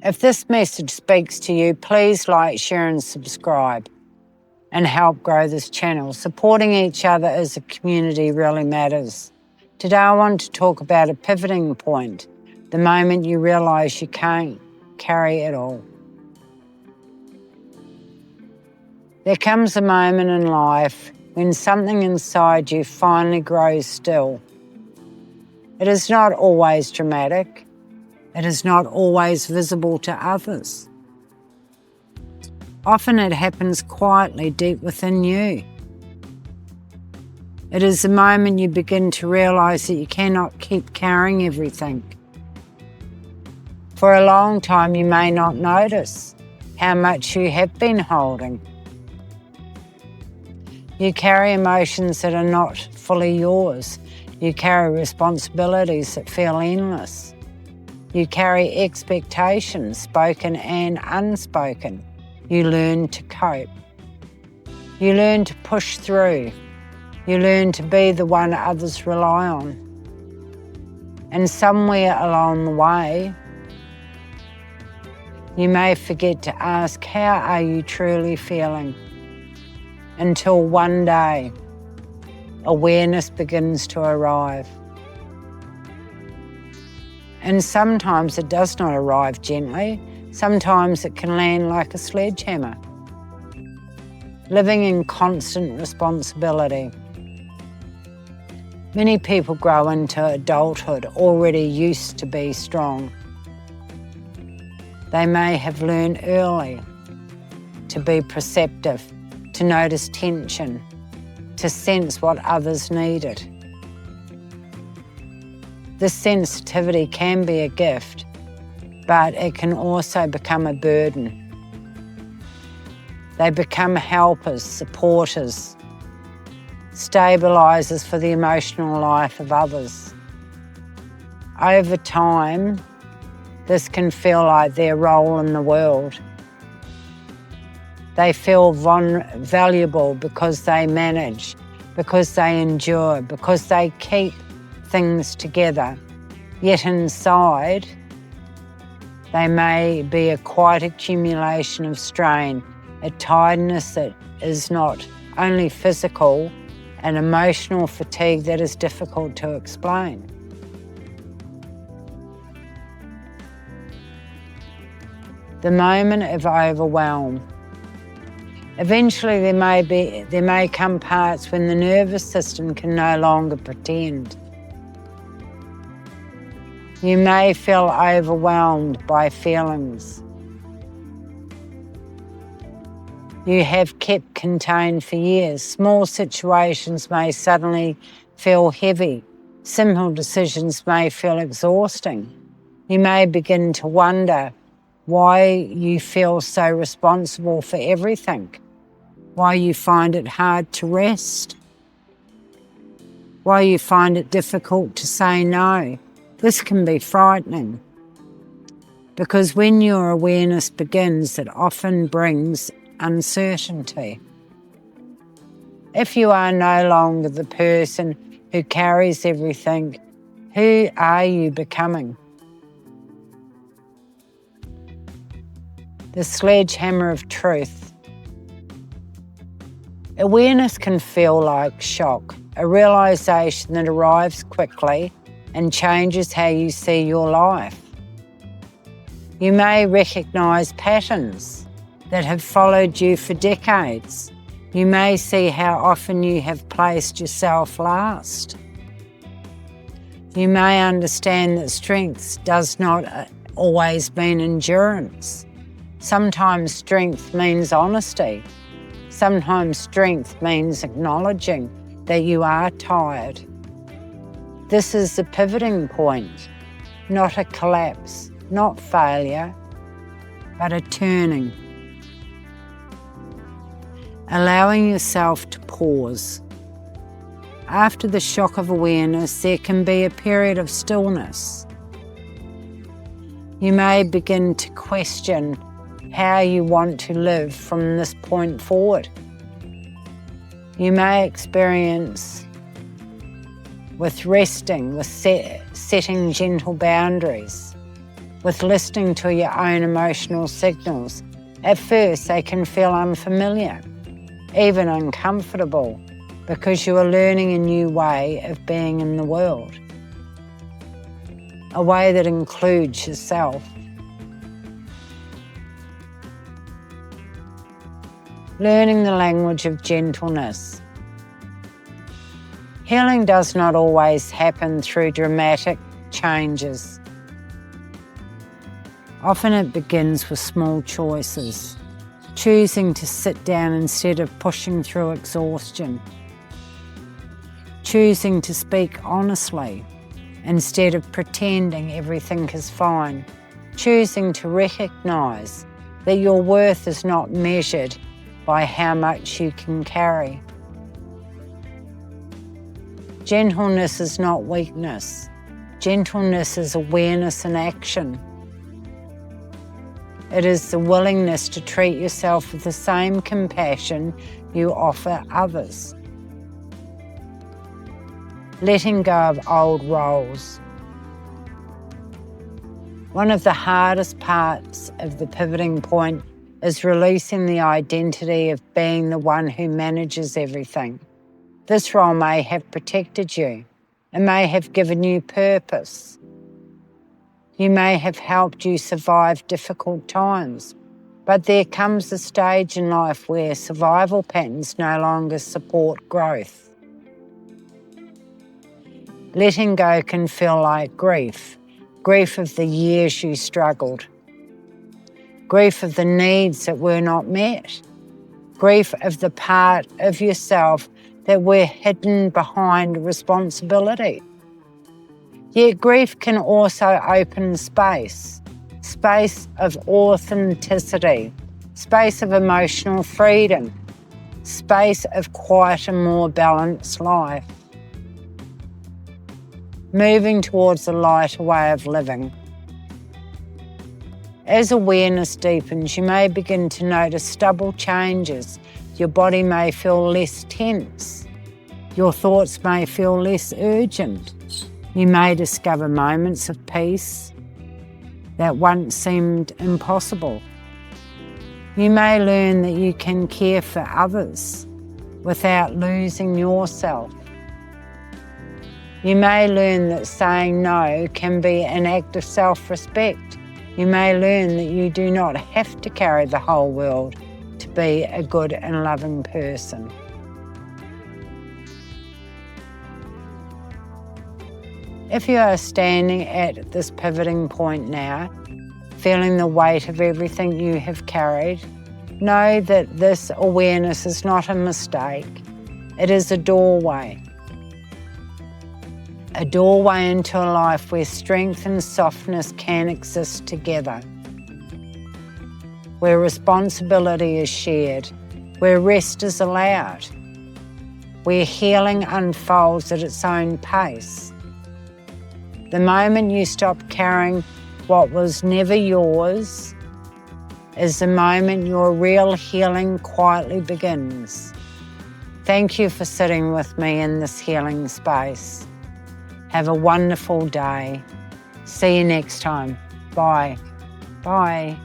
If this message speaks to you, please like, share and subscribe and help grow this channel. Supporting each other as a community really matters. Today I want to talk about a pivoting point, the moment you realise you can't carry it all. There comes a moment in life when something inside you finally grows still. It is not always dramatic. It is not always visible to others. Often it happens quietly deep within you. It is the moment you begin to realise that you cannot keep carrying everything. For a long time you may not notice how much you have been holding. You carry emotions that are not fully yours. You carry responsibilities that feel endless. You carry expectations, spoken and unspoken. You learn to cope. You learn to push through. You learn to be the one others rely on. And somewhere along the way, you may forget to ask, how are you truly feeling? Until one day, awareness begins to arrive. And sometimes it does not arrive gently. Sometimes it can land like a sledgehammer. Living in constant responsibility. Many people grow into adulthood already used to be strong. They may have learned early to be perceptive, to notice tension, to sense what others needed. This sensitivity can be a gift, but it can also become a burden. They become helpers, supporters, stabilisers for the emotional life of others. Over time, this can feel like their role in the world. They feel valuable because they manage, because they endure, because they keep things together. Yet inside, they may be a quiet accumulation of strain, a tiredness that is not only physical, an emotional fatigue that is difficult to explain. The moment of overwhelm. Eventually there may come parts when the nervous system can no longer pretend. You may feel overwhelmed by feelings you have kept contained for years. Small situations may suddenly feel heavy. Simple decisions may feel exhausting. You may begin to wonder why you feel so responsible for everything, why you find it hard to rest, why you find it difficult to say no. This can be frightening because when your awareness begins, it often brings uncertainty. If you are no longer the person who carries everything, who are you becoming? The sledgehammer of truth. Awareness can feel like shock, a realisation that arrives quickly and changes how you see your life. You may recognise patterns that have followed you for decades. You may see how often you have placed yourself last. You may understand that strength does not always mean endurance. Sometimes strength means honesty. Sometimes strength means acknowledging that you are tired. This is the pivoting point, not a collapse, not failure, but a turning. Allowing yourself to pause. After the shock of awareness, there can be a period of stillness. You may begin to question how you want to live from this point forward. You may experience with resting, with setting gentle boundaries, with listening to your own emotional signals. At first, they can feel unfamiliar, even uncomfortable, because you are learning a new way of being in the world, a way that includes yourself. Learning the language of gentleness. Healing does not always happen through dramatic changes. Often it begins with small choices, choosing to sit down instead of pushing through exhaustion, choosing to speak honestly instead of pretending everything is fine, choosing to recognise that your worth is not measured by how much you can carry. Gentleness is not weakness. Gentleness is awareness in action. It is the willingness to treat yourself with the same compassion you offer others. Letting go of old roles. One of the hardest parts of the pivoting point is releasing the identity of being the one who manages everything. This role may have protected you. It may have given you purpose. You may have helped you survive difficult times, but there comes a stage in life where survival patterns no longer support growth. Letting go can feel like grief of the years you struggled, grief of the needs that were not met, grief of the part of yourself that were hidden behind responsibility. Yet grief can also open space of authenticity, space of emotional freedom, space of quieter, more balanced life. Moving towards a lighter way of living. As awareness deepens, you may begin to notice stubble changes. Your body may feel less tense. Your thoughts may feel less urgent. You may discover moments of peace that once seemed impossible. You may learn that you can care for others without losing yourself. You may learn that saying no can be an act of self-respect. You may learn that you do not have to carry the whole world to be a good and loving person. If you are standing at this pivoting point now, feeling the weight of everything you have carried, know that this awareness is not a mistake. It is a doorway. A doorway into a life where strength and softness can exist together, where responsibility is shared, where rest is allowed, where healing unfolds at its own pace. The moment you stop carrying what was never yours is the moment your real healing quietly begins. Thank you for sitting with me in this healing space. Have a wonderful day. See you next time. Bye. Bye.